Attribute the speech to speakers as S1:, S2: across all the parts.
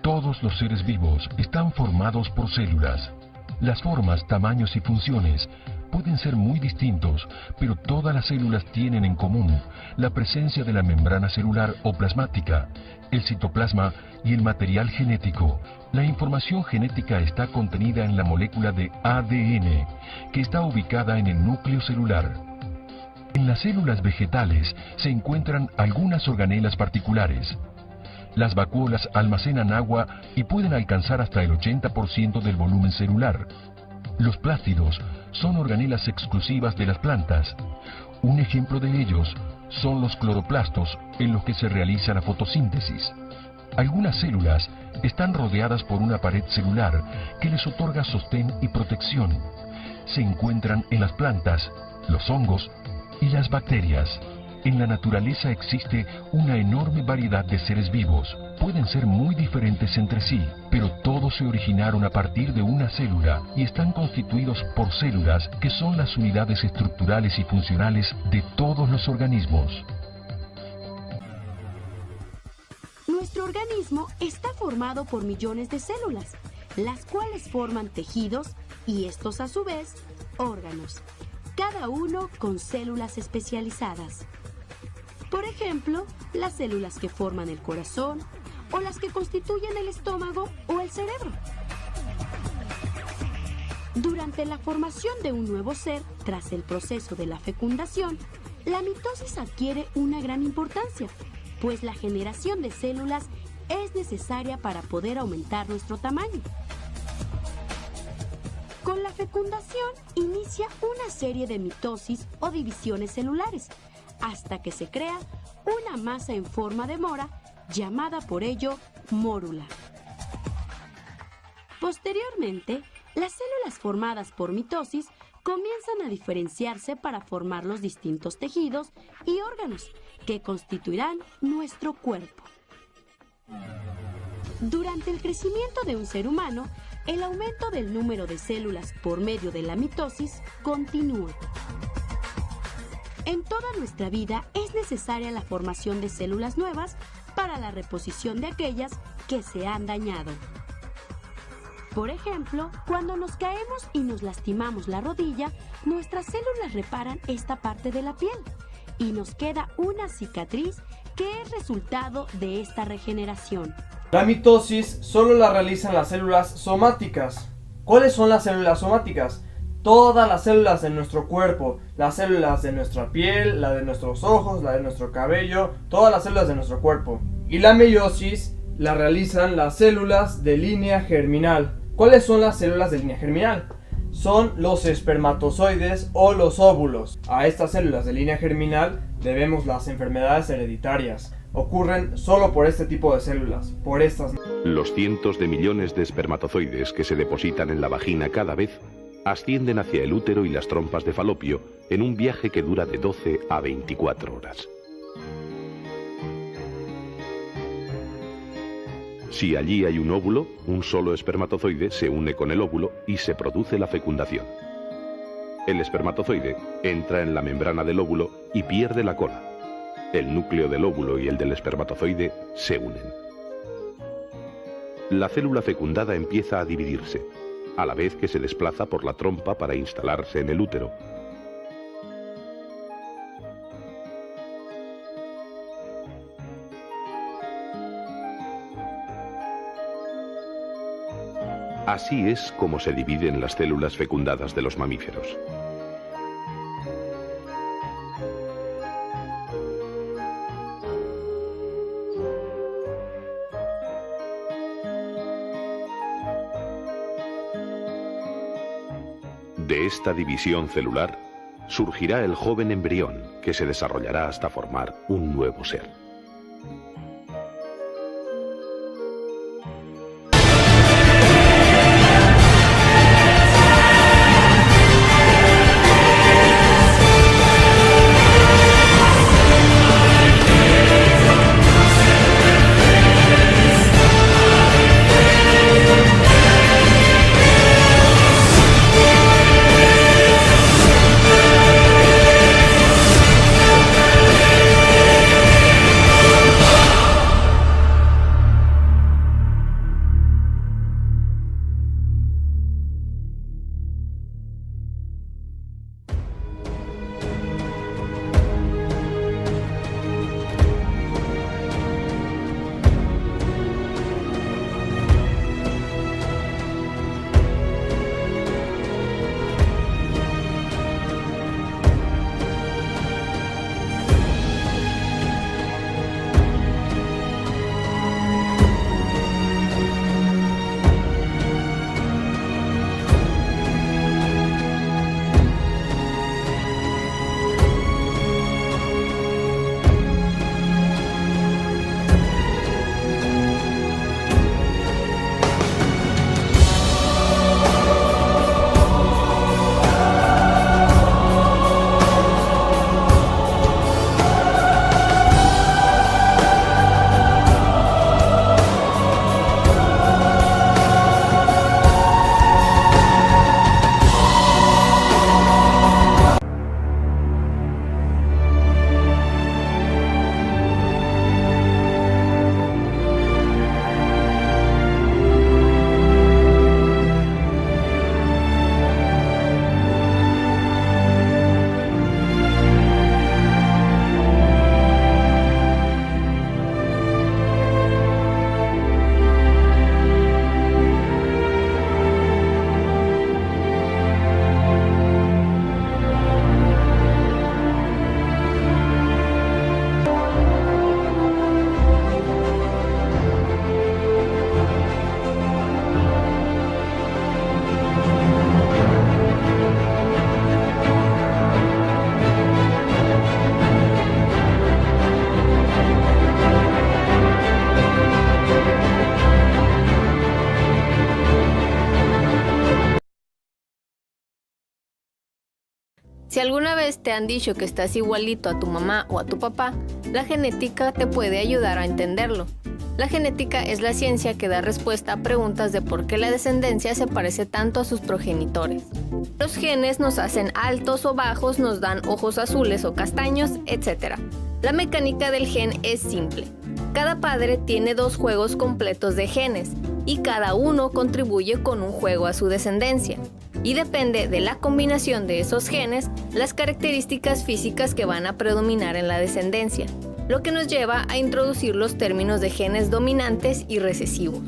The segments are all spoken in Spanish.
S1: Todos los seres vivos están formados por células. Las formas, tamaños y funciones pueden ser muy distintos, pero todas las células tienen en común la presencia de la membrana celular o plasmática, el citoplasma y el material genético. La información genética está contenida en la molécula de ADN, que está ubicada en el núcleo celular. En las células vegetales se encuentran algunas organelas particulares. Las vacuolas almacenan agua y pueden alcanzar hasta el 80% del volumen celular. Los plástidos son organelas exclusivas de las plantas. Un ejemplo de ellos son los cloroplastos, en los que se realiza la fotosíntesis. Algunas células están rodeadas por una pared celular que les otorga sostén y protección. Se encuentran en las plantas, los hongos y las bacterias. En la naturaleza existe una enorme variedad de seres vivos. Pueden ser muy diferentes entre sí, pero todos se originaron a partir de una célula y están constituidos por células que son las unidades estructurales y funcionales de todos los organismos.
S2: Nuestro organismo está formado por millones de células, las cuales forman tejidos y estos a su vez órganos, cada uno con células especializadas. Por ejemplo, las células que forman el corazón o las que constituyen el estómago o el cerebro. Durante la formación de un nuevo ser, tras el proceso de la fecundación, la mitosis adquiere una gran importancia, pues la generación de células es necesaria para poder aumentar nuestro tamaño. Con la fecundación inicia una serie de mitosis o divisiones celulares, hasta que se crea una masa en forma de mora, llamada por ello mórula. Posteriormente, las células formadas por mitosis comienzan a diferenciarse para formar los distintos tejidos y órganos que constituirán nuestro cuerpo. Durante el crecimiento de un ser humano, el aumento del número de células por medio de la mitosis continúa. En toda nuestra vida es necesaria la formación de células nuevas para la reposición de aquellas que se han dañado. Por ejemplo, cuando nos caemos y nos lastimamos la rodilla, nuestras células reparan esta parte de la piel y nos queda una cicatriz que es resultado de esta regeneración.
S3: La mitosis solo la realizan las células somáticas. ¿Cuáles son las células somáticas? Todas las células de nuestro cuerpo, las células de nuestra piel, la de nuestros ojos, la de nuestro cabello, todas las células de nuestro cuerpo. Y la meiosis la realizan las células de línea germinal. ¿Cuáles son las células de línea germinal? Son los espermatozoides o los óvulos. A estas células de línea germinal debemos las enfermedades hereditarias. Ocurren solo por este tipo de células, por estas.
S4: Los cientos de millones de espermatozoides que se depositan en la vagina cada vez ascienden hacia el útero y las trompas de Falopio en un viaje que dura de 12 a 24 horas. Si allí hay un óvulo, un solo espermatozoide se une con el óvulo y se produce la fecundación. El espermatozoide entra en la membrana del óvulo y pierde la cola. El núcleo del óvulo y el del espermatozoide se unen. La célula fecundada empieza a dividirse, a la vez que se desplaza por la trompa para instalarse en el útero. Así es como se dividen las células fecundadas de los mamíferos. De esta división celular surgirá el joven embrión que se desarrollará hasta formar un nuevo ser.
S5: Si alguna vez te han dicho que estás igualito a tu mamá o a tu papá, la genética te puede ayudar a entenderlo. La genética es la ciencia que da respuesta a preguntas de por qué la descendencia se parece tanto a sus progenitores. Los genes nos hacen altos o bajos, nos dan ojos azules o castaños, etc. La mecánica del gen es simple. Cada padre tiene 2 juegos completos de genes y cada uno contribuye con un juego a su descendencia. Y depende de la combinación de esos genes, las características físicas que van a predominar en la descendencia, lo que nos lleva a introducir los términos de genes dominantes y recesivos.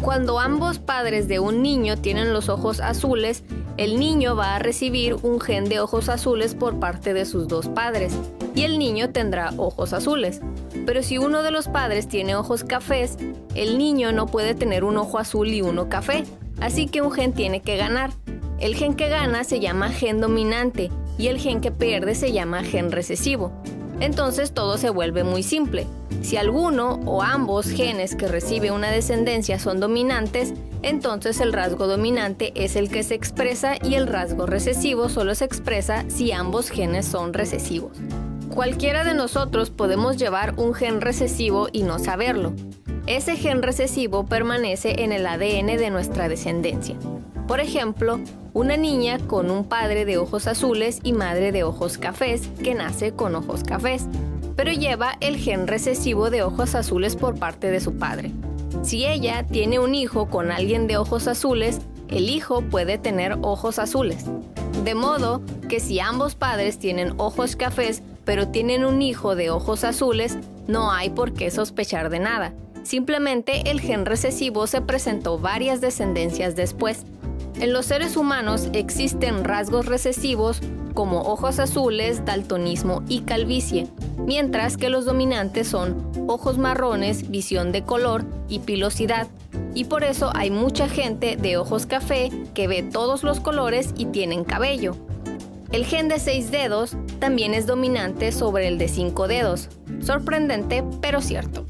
S5: Cuando ambos padres de un niño tienen los ojos azules, el niño va a recibir un gen de ojos azules por parte de sus 2 padres, y el niño tendrá ojos azules. Pero si uno de los padres tiene ojos cafés, el niño no puede tener un ojo azul y uno café, así que un gen tiene que ganar. El gen que gana se llama gen dominante y el gen que pierde se llama gen recesivo. Entonces todo se vuelve muy simple. Si alguno o ambos genes que recibe una descendencia son dominantes, entonces el rasgo dominante es el que se expresa y el rasgo recesivo solo se expresa si ambos genes son recesivos. Cualquiera de nosotros podemos llevar un gen recesivo y no saberlo. Ese gen recesivo permanece en el ADN de nuestra descendencia. Por ejemplo, una niña con un padre de ojos azules y madre de ojos cafés que nace con ojos cafés, pero lleva el gen recesivo de ojos azules por parte de su padre. Si ella tiene un hijo con alguien de ojos azules, el hijo puede tener ojos azules. De modo que si ambos padres tienen ojos cafés, pero tienen un hijo de ojos azules, no hay por qué sospechar de nada. Simplemente el gen recesivo se presentó varias descendencias después. En los seres humanos existen rasgos recesivos como ojos azules, daltonismo y calvicie, mientras que los dominantes son ojos marrones, visión de color y pilosidad. Y por eso hay mucha gente de ojos café que ve todos los colores y tienen cabello. El gen de 6 dedos también es dominante sobre el de 5 dedos. Sorprendente, pero cierto.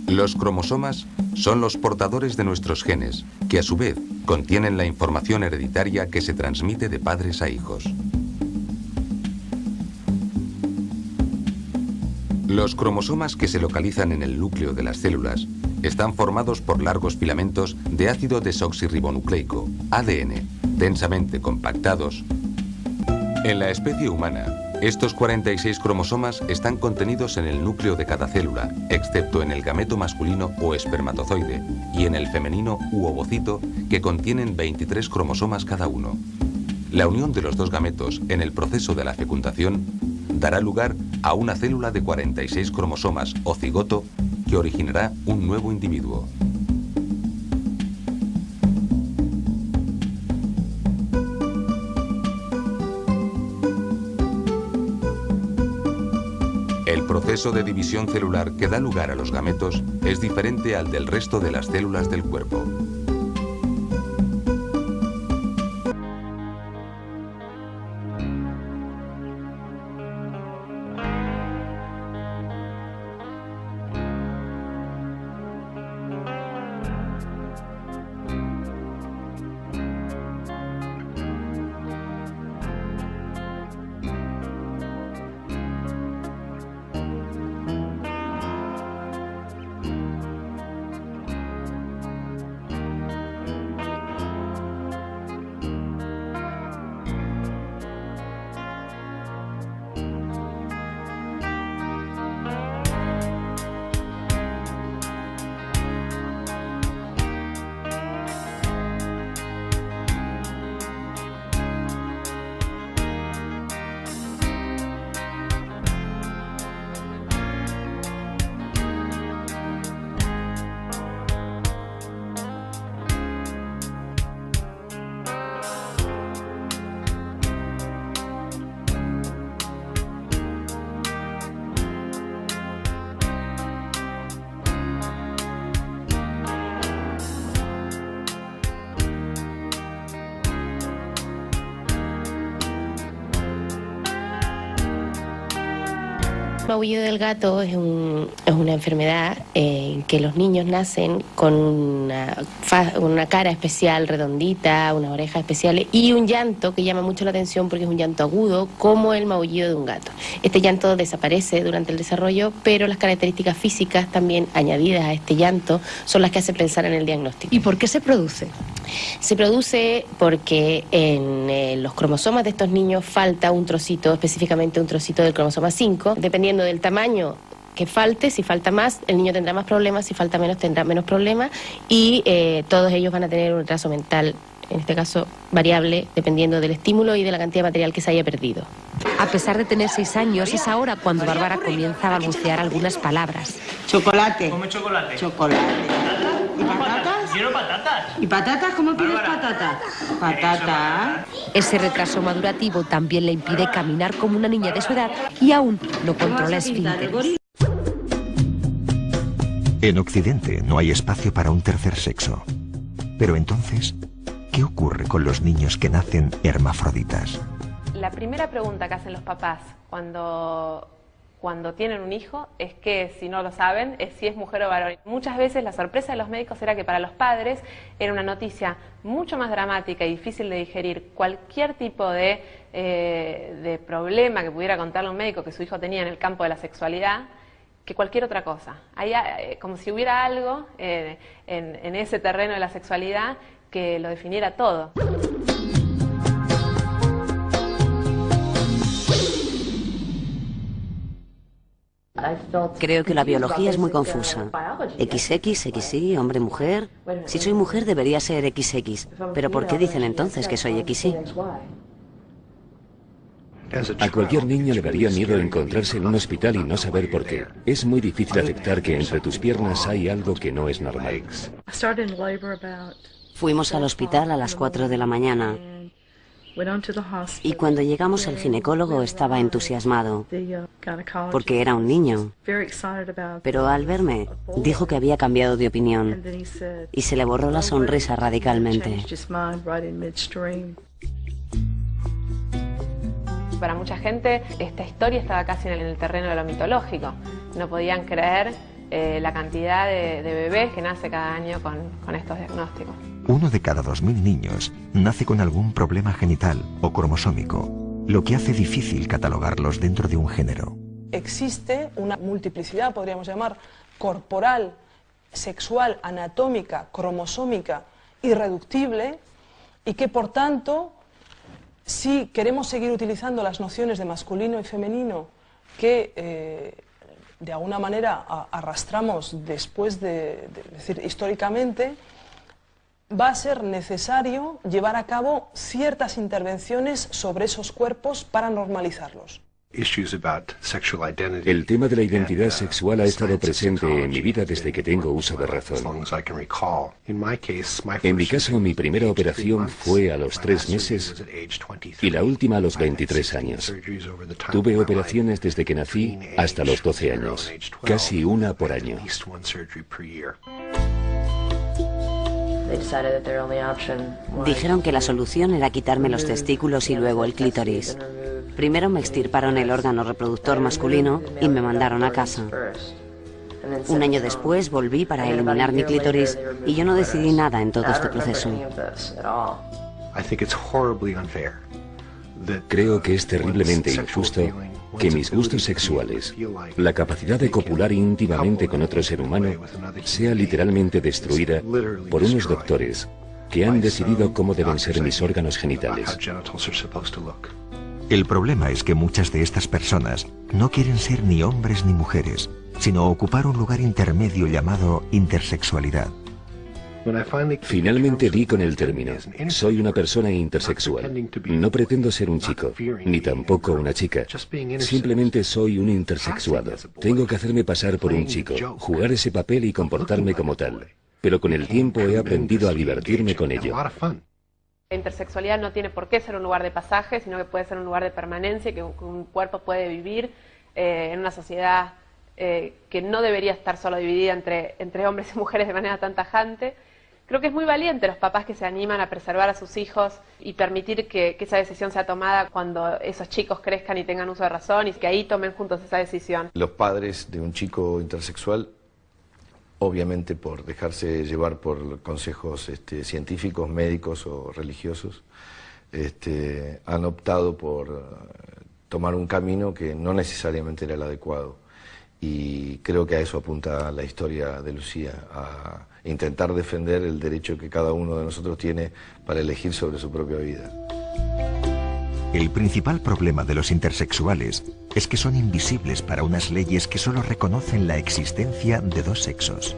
S6: Los cromosomas son los portadores de nuestros genes, que a su vez contienen la información hereditaria que se transmite de padres a hijos. Los cromosomas que se localizan en el núcleo de las células están formados por largos filamentos de ácido desoxirribonucleico, ADN, densamente compactados. En la especie humana, estos 46 cromosomas están contenidos en el núcleo de cada célula, excepto en el gameto masculino o espermatozoide, y en el femenino u ovocito, que contienen 23 cromosomas cada uno. La unión de los 2 gametos en el proceso de la fecundación dará lugar a una célula de 46 cromosomas o cigoto que originará un nuevo individuo. El proceso de división celular que da lugar a los gametos es diferente al del resto de las células del cuerpo.
S7: Maullido del gato es una enfermedad en que los niños nacen con una cara especial, redondita, unas orejas especiales y un llanto que llama mucho la atención porque es un llanto agudo, como el maullido de un gato. Este llanto desaparece durante el desarrollo, pero las características físicas también añadidas a este llanto son las que hacen pensar en el diagnóstico.
S8: ¿Y por qué se produce?
S7: Se produce porque en los cromosomas de estos niños falta un trocito, específicamente un trocito del cromosoma 5. Dependiendo del tamaño que falte, si falta más, el niño tendrá más problemas, si falta menos, tendrá menos problemas, y todos ellos van a tener un retraso mental, en este caso variable, dependiendo del estímulo y de la cantidad de material que se haya perdido.
S8: A pesar de tener 6 años, es ahora cuando Bárbara comienza a balbucear algunas palabras.
S9: Chocolate.
S10: Come chocolate.
S9: Chocolate. ¿Y patatas?
S10: Quiero patatas.
S9: ¿Y patatas? ¿Cómo quieres
S10: Bárbara.
S9: patatas? Patata.
S8: Ese retraso madurativo también le impide caminar como una niña de su edad y aún no controla esfínteres.
S11: En Occidente no hay espacio para un tercer sexo. Pero entonces, ¿qué ocurre con los niños que nacen hermafroditas?
S12: La primera pregunta que hacen los papás cuando tienen un hijo es que, si no lo saben, es si es mujer o varón. Muchas veces la sorpresa de los médicos era que para los padres era una noticia mucho más dramática y difícil de digerir cualquier tipo de problema que pudiera contarle un médico que su hijo tenía en el campo de la sexualidad que cualquier otra cosa. Hay, como si hubiera algo en ese terreno de la sexualidad que lo definiera todo.
S13: Creo que la biología es muy confusa. XX, XY, hombre-mujer. Si soy mujer debería ser XX. Pero ¿por qué dicen entonces que soy XY?
S14: A cualquier niño le daría miedo encontrarse en un hospital y no saber por qué. Es muy difícil aceptar que entre tus piernas hay algo que no es normal.
S13: Fuimos al hospital a las 4 de la mañana. Y cuando llegamos el ginecólogo estaba entusiasmado, porque era un niño. Pero al verme, dijo que había cambiado de opinión y se le borró la sonrisa radicalmente.
S12: Para mucha gente esta historia estaba casi en el terreno de lo mitológico. No podían creer la cantidad de bebés que nace cada año con estos diagnósticos.
S11: 1 de cada 2000 niños nace con algún problema genital o cromosómico, lo que hace difícil catalogarlos dentro de un género.
S15: Existe una multiplicidad, podríamos llamar, corporal, sexual, anatómica, cromosómica, irreductible, y que por tanto, si queremos seguir utilizando las nociones de masculino y femenino que de alguna manera arrastramos después es decir, históricamente, va a ser necesario llevar a cabo ciertas intervenciones sobre esos cuerpos para normalizarlos.
S14: El tema de la identidad sexual ha estado presente en mi vida desde que tengo uso de razón. En mi caso, mi primera operación fue a los 3 meses y la última a los 23 años. Tuve operaciones desde que nací hasta los 12 años, casi una por año.
S13: Dijeron que la solución era quitarme los testículos y luego el clítoris. Primero me extirparon el órgano reproductor masculino y me mandaron a casa. 1 año después volví para eliminar mi clítoris y yo no decidí nada en todo este proceso.
S14: Creo que es terriblemente injusto que mis gustos sexuales, la capacidad de copular íntimamente con otro ser humano, sea literalmente destruida por unos doctores que han decidido cómo deben ser mis órganos genitales.
S11: El problema es que muchas de estas personas no quieren ser ni hombres ni mujeres, sino ocupar un lugar intermedio llamado intersexualidad.
S14: Finalmente di con el término. Soy una persona intersexual. No pretendo ser un chico, ni tampoco una chica. Simplemente soy un intersexuado. Tengo que hacerme pasar por un chico, jugar ese papel y comportarme como tal. Pero con el tiempo he aprendido a divertirme con ello.
S12: La intersexualidad no tiene por qué ser un lugar de pasaje, sino que puede ser un lugar de permanencia, que un cuerpo puede vivir en una sociedad que no debería estar solo dividida entre hombres y mujeres de manera tan tajante. Creo que es muy valiente los papás que se animan a preservar a sus hijos y permitir que esa decisión sea tomada cuando esos chicos crezcan y tengan uso de razón y que ahí tomen juntos esa decisión.
S10: Los padres de un chico intersexual, obviamente por dejarse llevar por consejos científicos, médicos o religiosos, han optado por tomar un camino que no necesariamente era el adecuado. Y creo que a eso apunta la historia de Lucía, a intentar defender el derecho que cada uno de nosotros tiene para elegir sobre su propia vida.
S11: El principal problema de los intersexuales es que son invisibles para unas leyes que solo reconocen la existencia de dos sexos.